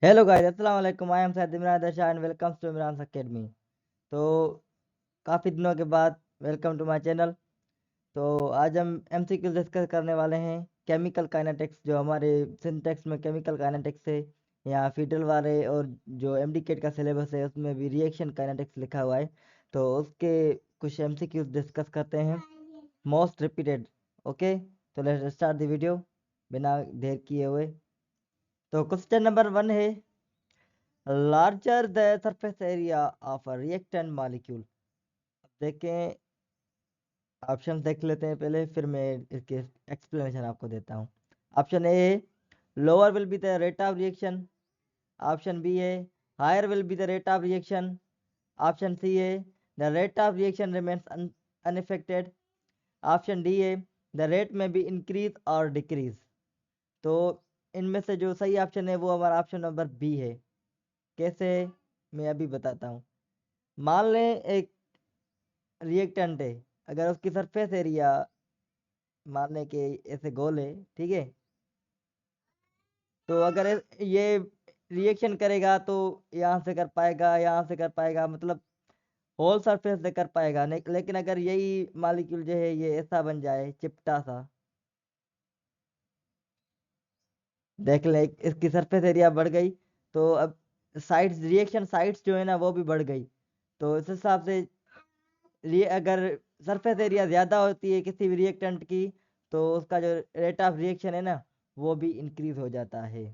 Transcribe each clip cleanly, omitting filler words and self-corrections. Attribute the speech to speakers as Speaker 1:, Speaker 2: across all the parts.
Speaker 1: Hello guys, अस्सलाम वालेकुम। I am Syed Imran दशा and welcome to Imran academy. तो काफ़ी दिनों के बाद वेलकम टू माय चैनल। तो आज हम एमसीक्यू डिस्कस करने वाले हैं केमिकल काइनेटिक्स, जो हमारे सिंटेक्स में केमिकल काइनेटिक्स है या फीडल वाले, और जो एमडीकेट का सिलेबस है उसमें भी रिएक्शन काइनेटिक्स लिखा हुआ है। तो उसके कुछ एमसीक्यूज डिस्कस करते हैं, मोस्ट रिपीटेड। ओके, तो लेट्स स्टार्ट द वीडियो बिना देर किए हुए। तो क्वेश्चन नंबर 1 है, larger the surface area of a reactant molecule. देखें, ऑप्शन देख लेते हैं पहले, फिर मैं इसके एक्सप्लेनेशन आपको देता हूँ। ऑप्शन ए है, lower will be the rate of reaction. Option B है, higher will be the rate of reaction. Option C है, the rate of reaction remains unaffected. Option D है, the rate may be increase और decrease. तो इनमें से जो सही option है वो हमारा ऑप्शन नंबर बी है। कैसे, मैं अभी बताता हूँ। मान लें एक रिएक्टेंट है, अगर उसकी सरफेस एरिया मान लें कि ऐसे गोल है, ठीक है। तो अगर ये रिएक्शन करेगा तो यहाँ से कर पाएगा, यहाँ से कर पाएगा, मतलब होल सरफेस से कर पाएगा नहीं। लेकिन अगर यही मॉलिक्यूल जो है ये ऐसा बन जाए, चिपटा सा, देख ले इसकी सरफेस एरिया बढ़ गई, तो अब साइड्स, रिएक्शन साइड्स जो है ना वो भी बढ़ गई। तो इस हिसाब से अगर सरफेस एरिया ज़्यादा होती है किसी भी रिएक्टेंट की, तो उसका जो रेट ऑफ रिएक्शन है ना वो भी इंक्रीज हो जाता है।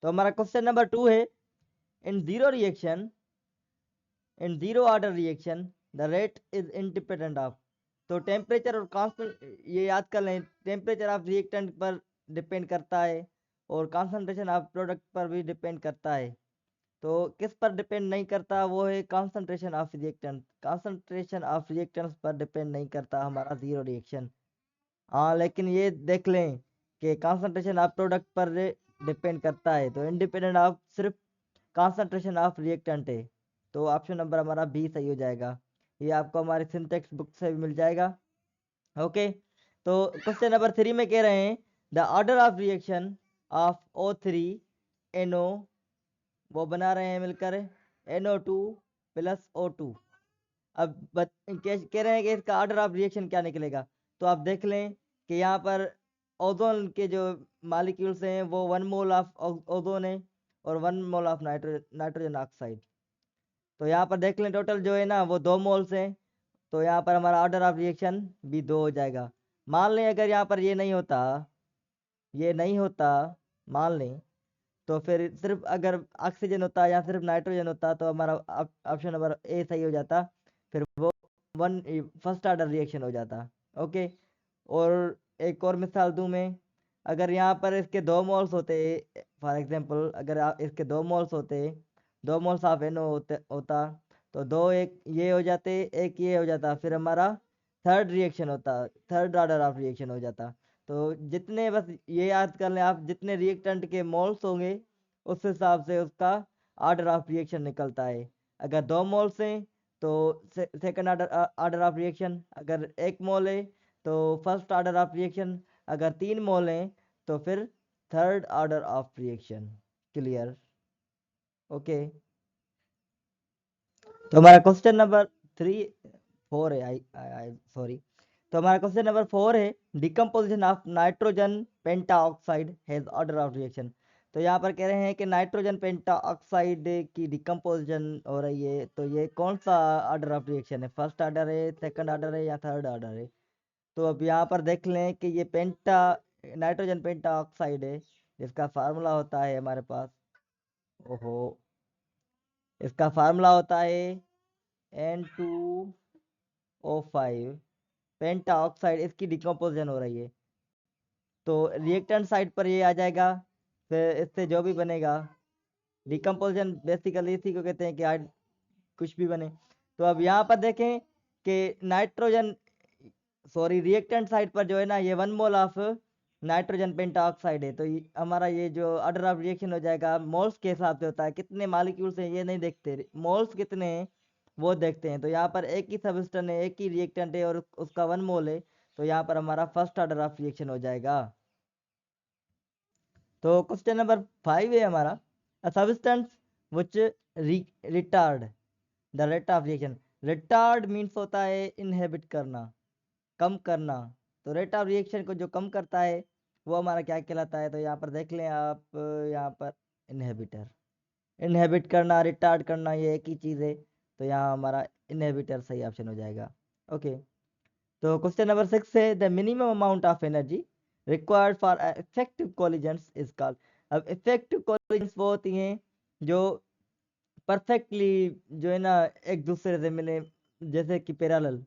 Speaker 1: तो हमारा क्वेश्चन नंबर 2 है, in zero reaction, in zero order reaction the rate is independent of. तो टेम्परेचर और कांस्टेंट, ये याद कर लें, टेम्परेचर ऑफ रिएक्टेंट पर डिपेंड करता है और कॉन्सेंट्रेशन ऑफ प्रोडक्ट पर भी डिपेंड करता है। तो किस पर डिपेंड नहीं करता, वो है concentration of reactant. Concentration of reactants पर डिपेंड नहीं करता हमारा जीरो रिएक्शन। हाँ, लेकिन ये देख लें कि कॉन्सेंट्रेशन ऑफ प्रोडक्ट पर डिपेंड करता है। तो इंडिपेंडेंट ऑफ सिर्फ कॉन्सेंट्रेशन ऑफ रिएक्टेंट है। तो ऑप्शन नंबर हमारा बी सही हो जाएगा। ये आपको हमारे सिंटेक्स बुक से भी मिल जाएगा। ओके, तो क्वेश्चन नंबर 3 में कह रहे हैं, the order of reaction of O3NO, वो बना रहे हैं मिलकर NO2 प्लस O2। अब कह रहे हैं कि इसका ऑर्डर ऑफ रिएक्शन क्या निकलेगा। तो आप देख लें कि यहाँ पर ओजोन के जो मॉलिक्यूल्स हैं वो 1 मोल ऑफ ओजोन है और 1 मोल ऑफ नाइट्रोजन ऑक्साइड। तो यहाँ पर देख लें टोटल जो है ना वो 2 मोल्स हैं। तो यहाँ पर हमारा ऑर्डर ऑफ रिएक्शन भी 2 हो जाएगा। मान लें अगर यहाँ पर ये नहीं होता, ये नहीं होता, मान लें, तो फिर सिर्फ अगर ऑक्सीजन होता या सिर्फ नाइट्रोजन होता तो हमारा ऑप्शन नंबर ए सही हो जाता। फिर वो वन फर्स्ट ऑर्डर रिएक्शन हो जाता। ओके, और एक और मिसाल दूं मैं, अगर यहाँ पर इसके 2 मोल्स होते, फॉर एग्जांपल अगर इसके 2 मोल्स होते, 2 मोल्स ऑफ NO होता, तो दो एक ये हो जाते, एक ये हो जाता, फिर हमारा थर्ड रिएक्शन होता, थर्ड ऑर्डर ऑफ रिएक्शन हो जाता। तो जितने, बस ये याद कर लें आप, जितने रिएक्टेंट के मोल्स होंगे उस हिसाब से उसका ऑर्डर ऑफ रिएक्शन निकलता है। अगर 2 मोल्स हैं तो second order order of reaction, अगर 1 मोल है तो फर्स्ट ऑर्डर ऑफ रिएक्शन, अगर 3 मोल हैं तो फिर third order of reaction. Clear? Okay, तो हमारा क्वेश्चन नंबर 4 है, आई आई सॉरी। तो हमारा क्वेश्चन नंबर 4 है, decomposition of nitrogen penta oxide has order of reaction. तो यहाँ पर कह रहे हैं कि नाइट्रोजन पेंटा ऑक्साइड की डिकम्पोजिशन हो रही है, तो ये कौन सा ऑर्डर ऑफ रिएक्शन है, फर्स्ट ऑर्डर है, सेकंड ऑर्डर है या थर्ड ऑर्डर है। तो अब यहाँ पर देख लें कि ये पेंटा, नाइट्रोजन पेंटा ऑक्साइड है, जिसका फार्मूला होता है हमारे पास, ओहो, इसका फार्मूला होता है N2O5 पेंटा ऑक्साइड। इसकी डिकम्पोजिशन हो रही है, तो रिएक्टेंट साइड पर ये आ जाएगा, फिर इससे जो भी बनेगा, डिकम्पोजिशन बेसिकली इसी को कहते हैं कि कुछ भी बने। तो अब यहाँ पर देखें कि नाइट्रोजन, सॉरी, रिएक्टेंट साइड पर जो है ना ये 1 mole of nitrogen penta oxide है। तो हमारा ये जो ऑर्डर ऑफ रिएक्शन हो जाएगा मोल्स के हिसाब से होता है, कितने मॉलिक्यूल्स हैं ये नहीं देखते, मोल्स कितने हैं वो देखते हैं। तो यहाँ पर एक ही सबस्टेंस है, एक ही रिएक्टेंट है और उसका 1 मोल है, तो यहाँ पर हमारा फर्स्ट ऑर्डर ऑफ रिएक्शन हो जाएगा। तो क्वेश्चन नंबर 5 है हमारा, a substance which retard the rate of reaction. Retard means होता है इनहेबिट करना, कम करना। तो रेट ऑफ रिएक्शन को जो कम करता है वो हमारा क्या कहलाता है? तो यहाँ पर देख लें आप, यहाँ पर इनहेबिटर। इनहेबिट करना, रिटार्ड करना, ये एक ही चीज़ है। तो यहाँ हमारा इनहेबिटर सही ऑप्शन हो जाएगा। ओके, तो क्वेश्चन नंबर 6 है, the minimum amount of energy required for effective collisions is called. अब इफेक्टिव कोलिजन्स वो होती हैं जो परफेक्टली जो है ना एक दूसरे से मिले, जैसे कि पैरेलल।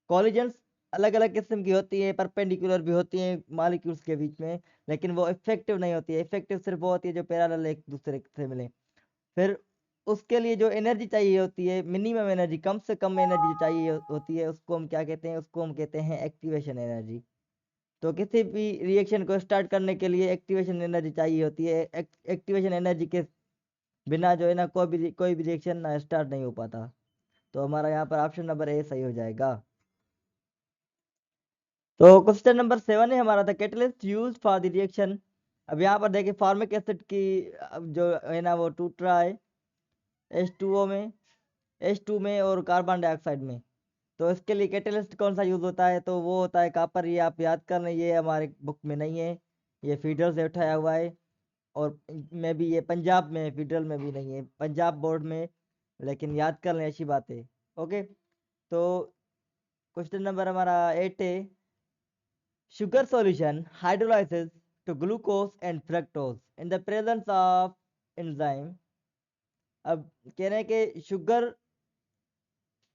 Speaker 1: कॉलिजन्स अलग अलग किस्म की होती है, परपेंडिकुलर भी होती हैं मॉलिक्यूल्स के बीच में, लेकिन वो इफेक्टिव नहीं होती है। इफेक्टिव सिर्फ वो होती है जो पैरेलल एक दूसरे से मिले। फिर उसके लिए जो एनर्जी चाहिए होती है, मिनिमम एनर्जी, कम से कम एनर्जी जो चाहिए होती है, उसको हम क्या कहते हैं? उसको हम कहते हैं एक्टिवेशन एनर्जी। तो किसी भी रिएक्शन को स्टार्ट करने के लिए एक्टिवेशन एनर्जी चाहिए होती है। एक्टिवेशन एनर्जी के बिना जो है ना कोई भी रिएक्शन ना स्टार्ट नहीं हो पाता। तो हमारा यहाँ पर ऑप्शन नंबर ए सही हो जाएगा। तो क्वेश्चन नंबर 7 है हमारा, the catalyst use for the reaction. अब यहाँ पर देखिए फॉर्मिक एसिड की अब जो है ना वो टूट रहा है H2O में, H2 में और कार्बन डाइऑक्साइड में। तो इसके लिए कैटलिस्ट कौन सा यूज होता है? तो वो होता है कापर। ये आप याद कर लें, ये हमारे बुक में नहीं है, ये फीडर से उठाया हुआ है। और में भी ये पंजाब में, फेडरल में भी नहीं है, पंजाब बोर्ड में। लेकिन याद कर लें, ऐसी बात है। ओके, तो क्वेश्चन नंबर हमारा 8 है, sugar solution hydrolysis to glucose and fructose in the presence of enzyme। अब कह रहे हैं कि शुगर,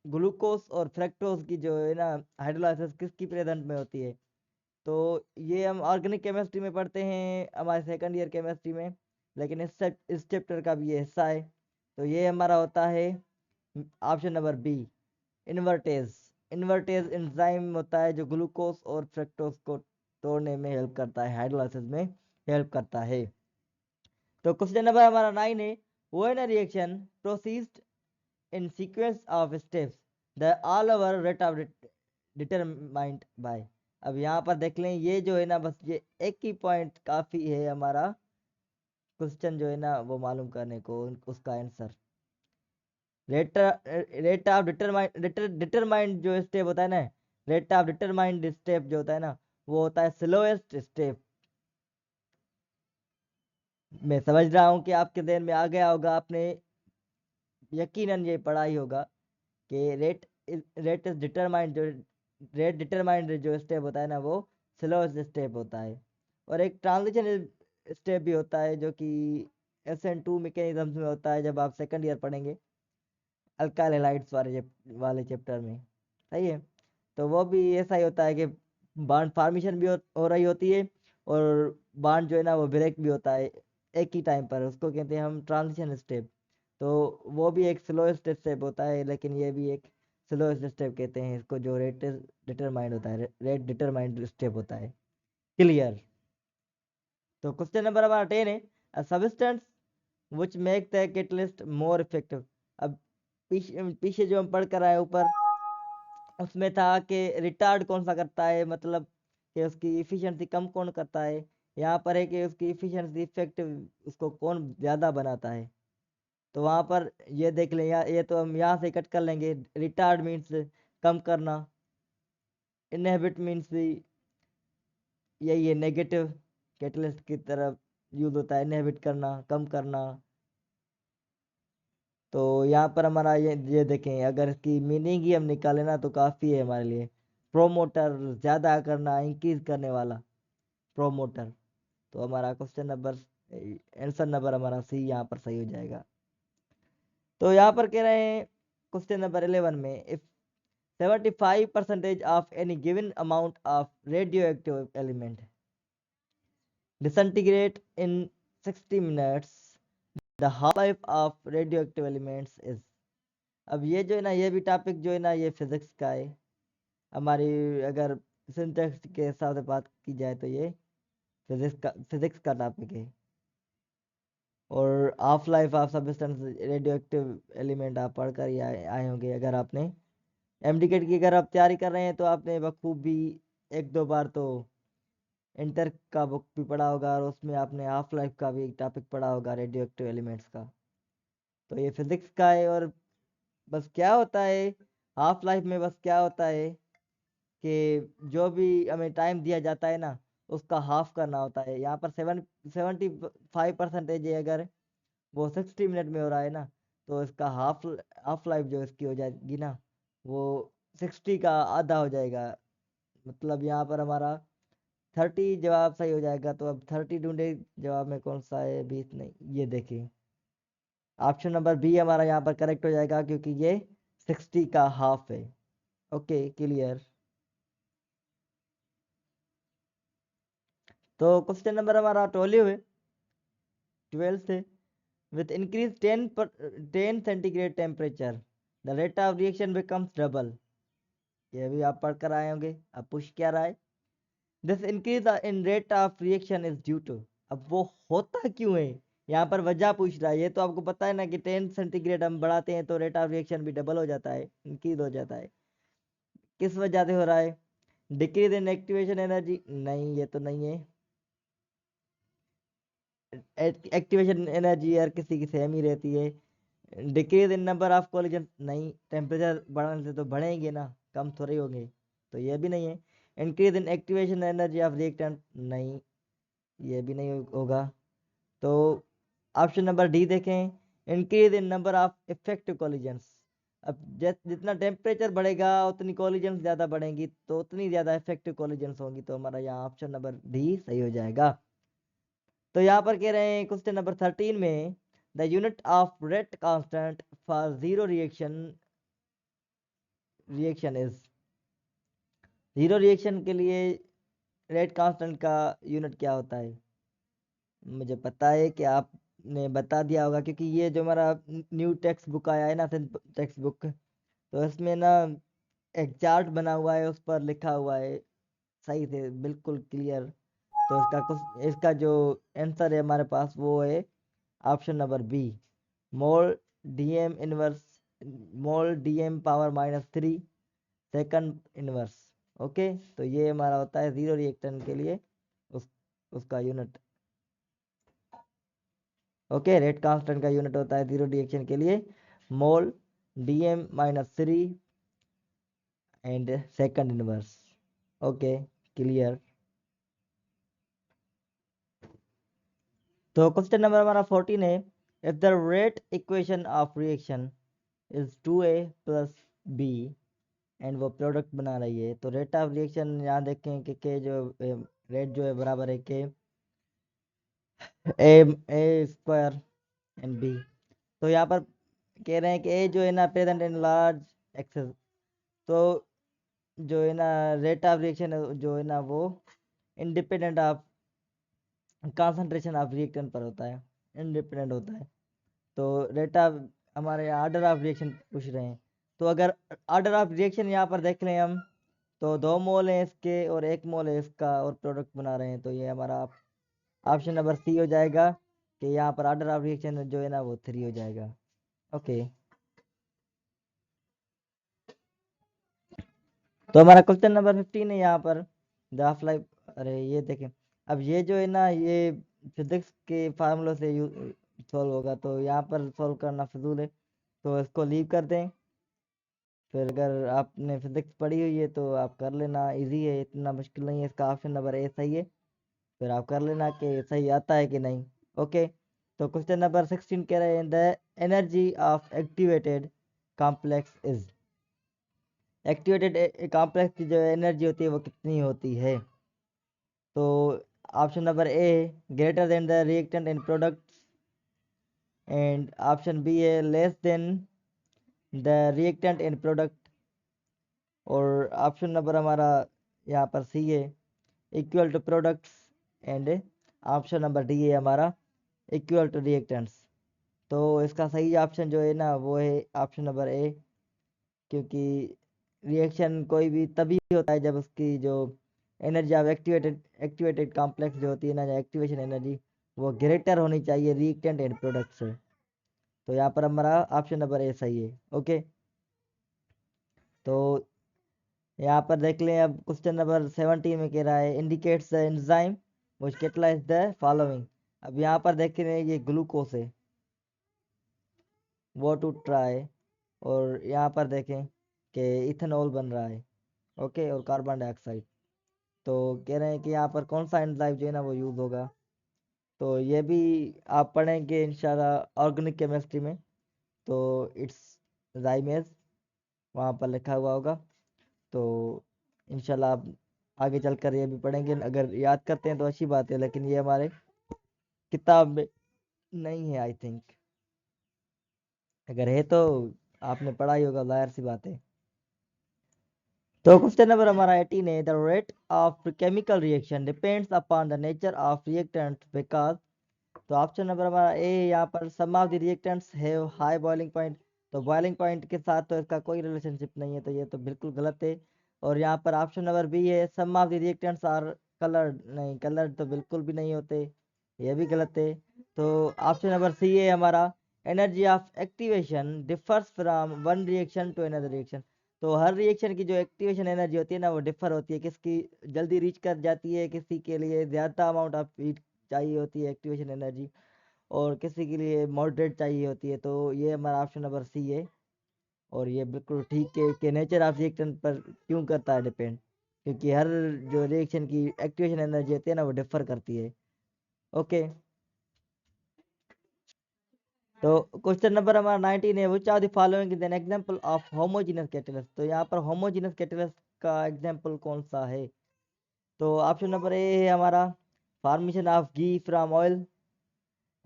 Speaker 1: ग्लूकोस और फ्रक्टोज की जो है ना हाइड्रोलाइसिस किसकी प्रेजेंट में होती है? तो ये हम ऑर्गेनिक केमिस्ट्री में पढ़ते हैं, हमारे सेकंड ईयर केमिस्ट्री में। लेकिन इस चैप्टर का भी ये हिस्सा है। तो ये हमारा होता है option number B, invertase. Invertase enzyme होता है जो ग्लूकोस और फ्रक्टोज को तोड़ने में हेल्प करता है, हाइड्रोलाइसिस में हेल्प करता है। तो क्वेश्चन नंबर हमारा 9 है, when a reaction proceeds in sequence of steps the all over rate of determined by। अब यहाँ पर देख लें, ये जो है ना बस ये एक ही पॉइंट काफी है हमारा क्वेश्चन जो है ना वो मालूम करने को, उसका answer rate rate of determined जो स्टेप होता है ना, रेट ऑफ डिटरमाइंड स्टेप जो होता है ना, वो होता है स्लोएस्ट स्टेप। मैं समझ रहा हूँ कि आपके ध्यान में आ गया होगा, आपने यकीनन ये पढ़ा ही होगा कि रेट इज डिटरमाइंड, जो रेट डिटरमाइंड जो स्टेप होता है ना वो स्लोएस्ट स्टेप होता है। और एक ट्रांजिशन स्टेप भी होता है जो कि SN2 मैकेनिज्म में होता है, जब आप सेकंड ईयर पढ़ेंगे अल्काइल हैलाइड्स वाले चैप्टर में। सही है, तो वो भी ऐसा ही होता है कि बॉन्ड फॉर्मेशन भी हो रही होती है, और बॉन्ड जो है ना वो ब्रेक भी होता है एक ही टाइम पर, उसको कहते हैं हम ट्रांजिशन स्टेप। तो वो भी एक स्लोएस्ट स्टेप होता है, लेकिन ये भी एक स्लोएस्ट स्टेप कहते हैं इसको, जो रेट डिटरमाइंड होता है, रेट डिटरमाइंड स्टेप होता है। क्लियर? तो क्वेश्चन नंबर हमारा 10 है, a substance which make the catalyst more effective. अब पीछे जो हम पढ़ कर आए ऊपर, उसमें था कि रिटार्ड कौन सा करता है, मतलब कि उसकी इफिशिएंसी कम कौन करता है। यहाँ पर है कि उसकी इफिशिएंसी इफेक्टिव उसको कौन ज़्यादा बनाता है। तो वहाँ पर ये देख लें, ये तो हम यहाँ से कट कर लेंगे। रिटार्ड मीन्स कम करना, इनहेबिट मीन्स भी यही है, नेगेटिव कैटलिस्ट की तरफ यूज होता है, इनहेबिट करना, कम करना। तो यहाँ पर हमारा ये देखें, अगर इसकी मीनिंग ही हम निकालें ना तो काफ़ी है हमारे लिए। प्रोमोटर, ज़्यादा करना, इंक्रीज करने वाला प्रोमोटर। तो हमारा क्वेश्चन नंबर, आंसर नंबर हमारा सी यहाँ पर सही हो जाएगा। तो यहाँ पर कह रहे हैं क्वेश्चन नंबर 11 में, if 75% of any given amount of radioactive element disintegrate in 60 minutes, the half life of radioactive elements is। अब ये जो है ना, ये भी टॉपिक जो है ना ये फिजिक्स का है हमारी। अगर सिंटेक्स के हिसाब से बात की जाए तो ये फिजिक्स का टॉपिक है। और half life of substance radio active element आप पढ़कर ही आए होंगे। अगर आपने MD की अगर आप तैयारी कर रहे हैं तो आपने बखूबी एक दो बार तो इंटर का बुक भी पढ़ा होगा, और उसमें आपने हाफ लाइफ का भी एक टॉपिक पढ़ा होगा, रेडियो एक्टिव एलिमेंट्स का। तो ये फिजिक्स का है। और बस क्या होता है हाफ लाइफ में, बस क्या होता है कि जो भी हमें टाइम दिया जाता है ना, उसका हाफ करना होता है। यहाँ पर 75% है, अगर वो 60 मिनट में हो रहा है ना, तो इसका हाफ लाइफ जो इसकी हो जाएगी ना, वो 60 का आधा हो जाएगा। मतलब यहाँ पर हमारा 30 जवाब सही हो जाएगा। तो अब 30 ढूंढे, जवाब में कौन सा है, 20 नहीं, ये देखिए ऑप्शन नंबर बी हमारा यहाँ पर करेक्ट हो जाएगा, क्योंकि ये 60 का हाफ है। Okay, clear. तो क्वेश्चन नंबर हमारा 12 है, 12 से। With increased 10 centigrade temperature, the rate of reaction becomes double. ये भी आप पढ़ कर आए होंगे। अब पूछ क्या रहा है, this increase in rate of reaction is due to. अब वो होता क्यों है, यहाँ पर वजह पूछ रहा है। ये तो आपको पता है ना कि 10 सेंटीग्रेड हम बढ़ाते हैं तो रेट ऑफ रिएक्शन भी डबल हो जाता है, इंक्रीज हो जाता है। किस वजह से हो रहा है, डिक्रीज इन एक्टिवेशन एनर्जी, नहीं ये तो नहीं है। एक्टिवेशन एनर्जी यार किसी की सेम ही रहती है। Decrease in number of collision, नहीं, टेम्परेचर बढ़ने से तो बढ़ेंगे ना, कम थोड़े होंगे। तो ये भी नहीं है। Increase in activation energy of reactant, नहीं, ये भी नहीं होगा। तो ऑप्शन नंबर डी देखें, increase in number of effective collisions. अब जितना टेम्परेचर बढ़ेगा उतनी कोलिजन्स ज़्यादा बढ़ेंगी, तो उतनी ज़्यादा इफेक्टिव कोलिजन्स होंगी। तो हमारा यहाँ ऑप्शन नंबर डी सही हो जाएगा। तो यहाँ पर कह रहे हैं क्वेश्चन नंबर 13 में, the unit of rate constant for zero reaction is. Zero reaction के लिए रेट कांस्टेंट का यूनिट क्या होता है, मुझे पता है कि आपने बता दिया होगा, क्योंकि ये जो हमारा न्यू टेक्स्ट बुक आया है ना, टेक्स्ट बुक, तो इसमें ना एक चार्ट बना हुआ है, उस पर लिखा हुआ है सही से, बिल्कुल क्लियर। तो इसका जो आंसर है हमारे पास, वो है option number B, mole dm inverse, mole dm power -3 second inverse. Okay, तो ये हमारा होता है जीरो रिएक्शन के लिए उस उसका यूनिट। ओके, रेट कांस्टेंट का यूनिट होता है जीरो रिएक्शन के लिए mole dm-3 and second inverse. Okay, clear. तो क्वेश्चन नंबर हमारा 14 है, if the rate equation of reaction is 2a plus B and वो प्रोडक्ट बना रही है, तो रेट ऑफ रिएक्शन यहाँ देखें कि के जो रेट जो है बराबर है के ए स्क्वायर एंड बी। तो यहाँ पर कह रहे हैं कि ए जो है ना प्रेजेंट इन लार्ज एक्सेस, तो जो है ना रेट ऑफ रिएक्शन जो है ना वो independent of concentration of reactant पर होता है, इंडिपेंडेंट होता है। तो रेट ऑफ, हमारे ऑर्डर ऑफ रिएक्शन पूछ रहे हैं। तो अगर ऑर्डर ऑफ रिएक्शन यहाँ पर देख लें हम, तो 2 मोल है इसके और 1 मोल है इसका, और प्रोडक्ट बना रहे हैं। तो ये हमारा ऑप्शन नंबर सी हो जाएगा, कि यहाँ पर ऑर्डर ऑफ रिएक्शन जो है ना वो 3 हो जाएगा। ओके, तो हमारा क्वेश्चन नंबर 15 है यहाँ पर, द हाफ लाइफ। अरे ये देखें, अब ये जो है ना ये फिजिक्स के फार्मूलों से सॉल्व होगा, तो यहाँ पर सॉल्व करना फजूल है, तो इसको लीव कर दें। फिर अगर आपने फिजिक्स पढ़ी हुई है तो आप कर लेना, इजी है, इतना मुश्किल नहीं है। इसका ऑप्शन नंबर ए सही है, फिर आप कर लेना कि सही आता है कि नहीं। ओके, तो क्वेश्चन नंबर 16 कह रहे हैं, the energy of activated complex is. Activated complex की जो एनर्जी होती है वो कितनी होती है, तो option number A greater than the reactant in products, and option B है less than the reactant in product, और ऑप्शन नंबर हमारा यहाँ पर सी है equal to products, and option number D है हमारा इक्वल टू रिएक्टेंट्स। तो इसका सही ऑप्शन जो है ना वो है ऑप्शन नंबर ए, क्योंकि रिएक्शन कोई भी तभी होता है जब उसकी जो एनर्जी ऑफ एक्टिवेटेड कॉम्प्लेक्स जो होती है ना, एक्टिवेशन एनर्जी, वो ग्रेटर होनी चाहिए रिएक्टेंट एंड प्रोडक्ट से। तो यहाँ पर हमारा ऑप्शन नंबर ए सही है। ओके, तो यहाँ पर देख लें। अब क्वेश्चन नंबर 17 में कह रहा है indicates the enzyme which catalyse the following. अब यहाँ पर देख रहे हैं ये ग्लूकोज है, वो टू ट्राई, और यहाँ पर देखें कि इथेनॉल बन रहा है, ओके, और कार्बन डाइऑक्साइड। तो कह रहे हैं कि यहाँ पर कौन सा एंजाइम जो है ना वो यूज़ होगा। तो ये भी आप पढ़ेंगे इंशाल्लाह ऑर्गेनिक केमिस्ट्री में। तो इट्स जाइमेज वहाँ पर लिखा हुआ होगा। तो इंशाल्लाह आप आगे चलकर ये भी पढ़ेंगे, अगर याद करते हैं तो अच्छी बात है, लेकिन ये हमारे किताब में नहीं है आई थिंक। अगर है तो आपने पढ़ा ही होगा, जाहिर सी बात है। तो क्वेश्चन नंबर हमारा 18 है, the rate of chemical reaction depends upon the nature of reactant because. तो ऑप्शन नंबर हमारा ए, यहाँ पर some of the reactants have high boiling point. तो बॉइलिंग पॉइंट के साथ तो इसका कोई रिलेशनशिप नहीं है, तो ये तो बिल्कुल गलत है। और यहाँ पर ऑप्शन नंबर बी है, some of the reactants are coloured. नहीं, कलर्ड तो बिल्कुल भी नहीं होते, ये भी गलत है। तो ऑप्शन नंबर सी है हमारा, energy of activation differs from one reaction to another reaction. तो हर रिएक्शन की जो एक्टिवेशन एनर्जी होती है ना वो डिफर होती है, किसकी जल्दी रीच कर जाती है, किसी के लिए ज़्यादा अमाउंट ऑफ हीट चाहिए होती है एक्टिवेशन एनर्जी, और किसी के लिए मॉडरेट चाहिए होती है। तो ये हमारा ऑप्शन नंबर सी है, और ये बिल्कुल ठीक है कि नेचर ऑफ रिएक्शन पर क्यों करता है डिपेंड, क्योंकि हर जो रिएक्शन की एक्टिवेशन एनर्जी होती है ना वो डिफर करती है। ओके। तो क्वेश्चन नंबर हमारा 19 है, which are the following is an example of homogeneous catalyst. तो यहाँ पर होमोजेनस कैटलिस्ट का एग्जांपल कौन सा है। तो ऑप्शन नंबर ए है हमारा, formation of ghee from oil.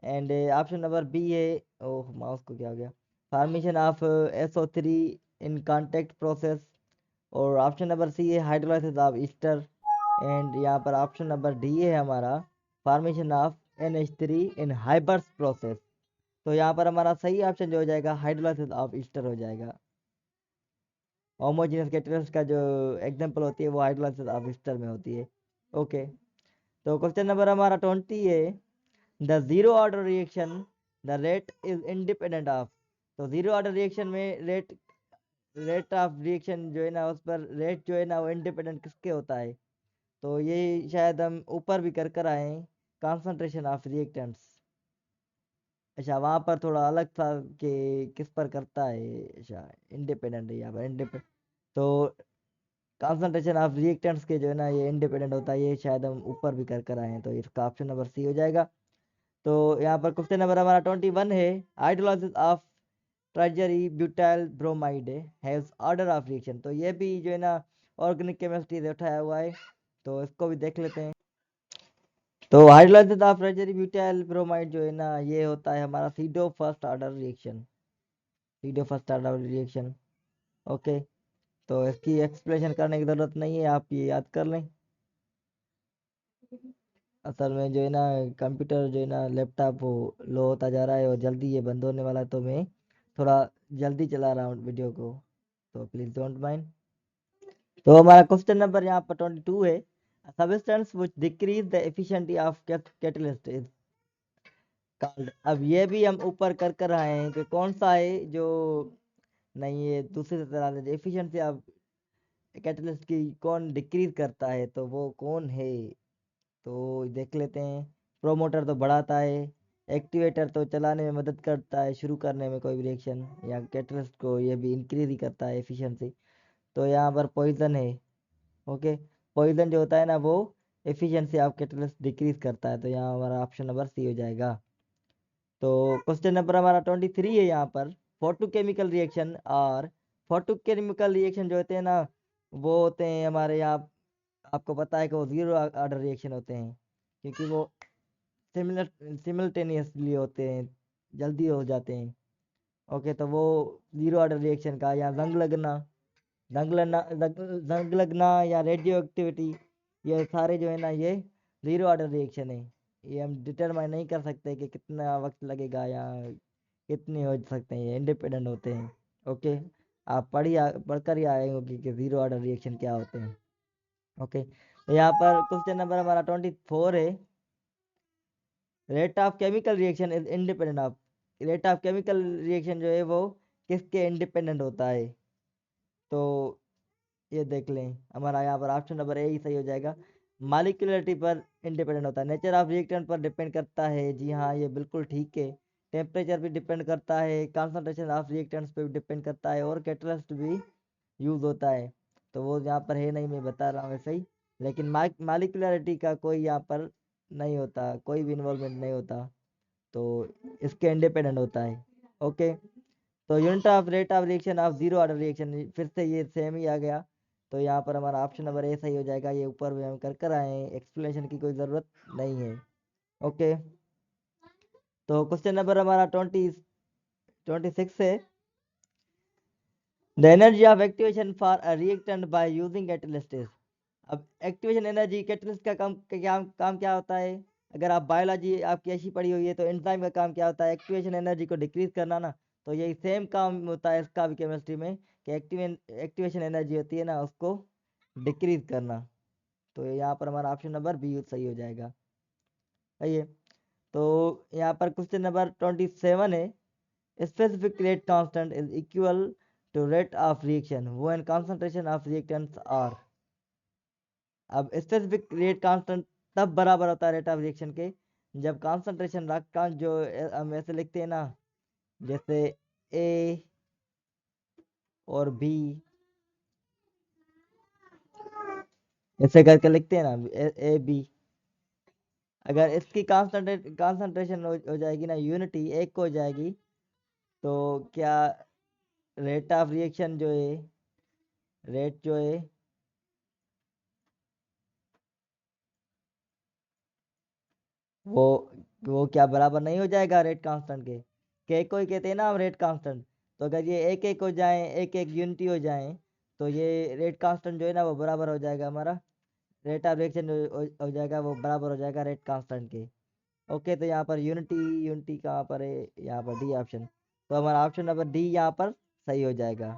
Speaker 1: And option number B है, ओह माउस को क्या हो गया, formation of SO3 in contact process. और ऑप्शन नंबर सी है हाइड्रोलाइसिस ऑफ ईस्टर। एंड यहाँ पर ऑप्शन नंबर डी है हमारा, formation of NH3 in Haber's process. तो यहाँ पर हमारा सही ऑप्शन जो हो जाएगा हाइड्रोलाइसिस ऑफ ईस्टर हो जाएगा। होमोजेनस कैटलिस्ट का जो एग्जांपल होती है वो हाइड्रोलाइसिस ऑफ ईस्टर में होती है। ओके। तो क्वेश्चन नंबर हमारा 20 है, the zero order reaction the rate is independent of. तो जीरो ऑर्डर रिएक्शन में रेट रेट ऑफ रिएक्शन जो है ना उस पर रेट जो है ना वो इंडिपेंडेंट किसके होता है। तो ये शायद हम ऊपर भी कर आए हैं, कॉन्सेंट्रेशन ऑफ रिएक्टेंट्स। अच्छा, वहाँ पर थोड़ा अलग था कि किस पर करता है। अच्छा, इंडिपेंडेंट है यहाँ पर इंडिपेंडेंट। तो कॉन्सेंट्रेशन ऑफ रिएक्टेंट्स के जो है ना ये इंडिपेंडेंट होता है, ये शायद हम ऊपर भी कर आए हैं, तो इसका ऑप्शन नंबर सी हो जाएगा। तो यहाँ पर क्वेश्चन नंबर हमारा 21 है, hydrolysis of tertiary butyl bromide has order of reaction. तो ये भी जो है ना ऑर्गेनिक केमिस्ट्री से उठाया हुआ है, तो इसको भी देख लेते हैं। तो hydrolysis of tertiary butyl bromide जो है ना ये होता है हमारा pseudo first order reaction, pseudo first order reaction. Okay. तो इसकी एक्सप्लेनेशन करने की जरूरत नहीं है, आप ये याद कर लें। असल में जो है ना कंप्यूटर जो है ना लैपटॉप वो लो होता जा रहा है और जल्दी ये बंद होने वाला है, तो मैं थोड़ा जल्दी चला रहा हूँ वीडियो को, तो प्लीज डोंट माइंड। तो हमारा क्वेश्चन नंबर यहाँ पर 22 है, substance which decrease the efficiency of catalyst is called. अब ये भी हम ऊपर कर आए हैं कि कौन सा है जो, नहीं ये दूसरी तरह से एफिशिएंसी ऑफ कैटलिस्ट की कौन डिक्रीज करता है, तो वो कौन है। तो देख लेते हैं। प्रोमोटर तो बढ़ाता है, एक्टिवेटर तो चलाने में मदद करता है, शुरू करने में कोई भी रिएक्शन, या कैटलिस्ट को ये भी इंक्रीज ही करता है एफिशिएंसी। तो यहाँ पर पॉइजन है। ओके। पॉइजन जो होता है ना वो एफिशिएंसी ऑफ कैटलिस्ट डिक्रीज करता है, तो यहाँ हमारा ऑप्शन नंबर सी हो जाएगा। तो क्वेश्चन नंबर हमारा 23 है यहाँ पर, फोटोकेमिकल रिएक्शन और फोटोकेमिकल रिएक्शन जो होते हैं ना वो होते हैं हमारे यहाँ, आपको पता है कि वो जीरो ऑर्डर रिएक्शन होते हैं, क्योंकि वो सिमिलर सिमिल्टेनियसली होते हैं, जल्दी हो जाते हैं। ओके। तो वो जीरो ऑर्डर रिएक्शन का, या जंग लगना या रेडियो एक्टिविटी, ये सारे जो है ना ये जीरो ऑर्डर रिएक्शन है। ये हम डिटरमाइन नहीं कर सकते कि कितना वक्त लगेगा या कितने हो सकते हैं, ये इंडिपेंडेंट होते हैं। ओके। आप पढ़कर ही आए होंगे कि जीरो ऑर्डर रिएक्शन क्या होते हैं। ओके। तो यहाँ पर क्वेश्चन नंबर हमारा 24 है, rate of chemical reaction is independent of. Rate of chemical reaction जो है वो किसके इंडिपेंडेंट होता है। तो ये देख लें, हमारा यहाँ पर ऑप्शन नंबर ए ही सही हो जाएगा। मालिक्यूलरिटी पर इंडिपेंडेंट होता है, नेचर ऑफ रिएक्टेंट पर डिपेंड करता है, जी हाँ ये बिल्कुल ठीक है। टेम्परेचर भी डिपेंड करता है, कॉन्सेंट्रेशन ऑफ रिएक्टेंट्स पे भी डिपेंड करता है, और कैटलिस्ट भी यूज होता है। तो वो यहाँ पर है नहीं, मैं बता रहा हूँ वैसे ही। लेकिन मालिक्यूलरिटी का कोई यहाँ पर नहीं होता, कोई भी इन्वॉल्वमेंट नहीं होता, तो इसके इंडिपेंडेंट होता है। ओके, तो unit of rate of reaction of zero order reaction, फिर से ये सेम ही आ गया। तो यहाँ पर हमारा ऑप्शन नंबर ए सही हो जाएगा। ये ऊपर भी हम कर कर आए हैं, एक्सप्लेनेशन की कोई ज़रूरत नहीं है। ओके, तो क्वेश्चन नंबर हमारा 26 है। The energy of activation for a reactant by using catalyst. अब एक्टिवेशन एनर्जी कैटलिस्ट का काम क्या होता है? अगर आप बायोलॉजी आपकी ऐसी पढ़ी हुई है तो एंजाइम का काम क्या होता है? एक्टिवेशन एनर्जी को डिक्रीज करना ना। तो यही सेम काम होता है इसका भी केमिस्ट्री में, कि एक्टिवेशन एनर्जी होती है ना, उसको डिक्रीज करना। तो यहाँ पर हमारा ऑप्शन नंबर बी सही हो जाएगा। सही है। तो यहाँ पर क्वेश्चन नंबर 27 है। Specific rate constant is equal to rate of reaction when concentration of reactants are. अब स्पेसिफिक रेट कांस्टेंट तब बराबर होता है रेट ऑफ रिएक्शन के, जब कॉन्सेंट्रेशन का जो हम ऐसे लिखते हैं ना, जैसे ए और बी, ऐसे करके लिखते हैं ना, ए बी। अगर इसकी कॉन्सेंट्रेशन हो जाएगी ना, यूनिटी एक हो जाएगी, तो क्या रेट ऑफ रिएक्शन जो है, रेट जो है वो वो क्या बराबर नहीं हो जाएगा रेट कांस्टेंट के को ही कहते हैं ना हम रेट कांस्टेंट। तो अगर ये एक एक हो जाए, एक एक यूनिटी हो जाए, तो ये रेट कांस्टेंट जो है ना वो बराबर हो जाएगा हमारा, रेट ऑफ रिएक्शन हो जाएगा, वो बराबर हो जाएगा रेट कांस्टेंट के। ओके, तो यहाँ पर यूनिटी, यूनिटी कहाँ पर है? यहाँ पर डी ऑप्शन। तो हमारा ऑप्शन नंबर डी यहाँ पर सही हो जाएगा।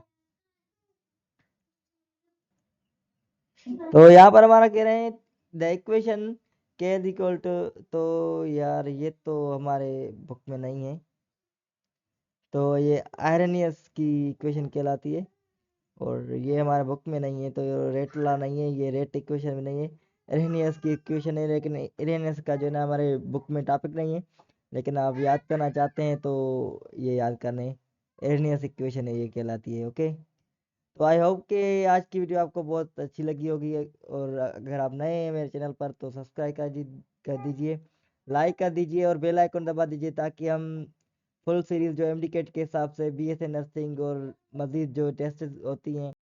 Speaker 1: तो यहाँ पर हमारा कह रहे हैं द इक्वेशन के इज इक्वल टू, तो यार ये तो हमारे बुक में नहीं है, तो ये आयरनियस की इक्वेशन कहलाती है, और ये हमारे बुक में नहीं है, तो रेट ला नहीं है, ये रेट इक्वेशन में नहीं है। इरेनियस की इक्वेशन है, लेकिन इरेनियस का जो है ना हमारे बुक में टॉपिक नहीं है। लेकिन आप याद करना चाहते हैं तो ये याद करने, इरेनियस इक्वेशन है ये कहलाती है। ओके, तो आई होप कि आज की वीडियो आपको बहुत अच्छी लगी होगी, और अगर आप नए हैं मेरे चैनल पर तो सब्सक्राइब कर दीजिए, लाइक कर दीजिए और बेल आइकन दबा दीजिए, ताकि हम फुल सीरीज जो एमडीकेट के हिसाब से बीएससी नर्सिंग और मजीद जो टेस्ट होती हैं,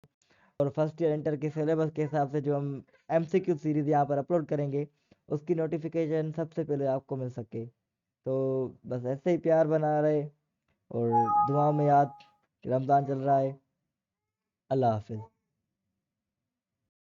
Speaker 1: और फर्स्ट ईयर इंटर के सिलेबस के हिसाब से जो हम एमसीक्यू सीरीज यहाँ पर अपलोड करेंगे, उसकी नोटिफिकेशन सबसे पहले आपको मिल सके। तो बस ऐसे ही प्यार बना रहे, और दुआ में याद, रमज़ान चल रहा है। अल्लाह हाफिज़।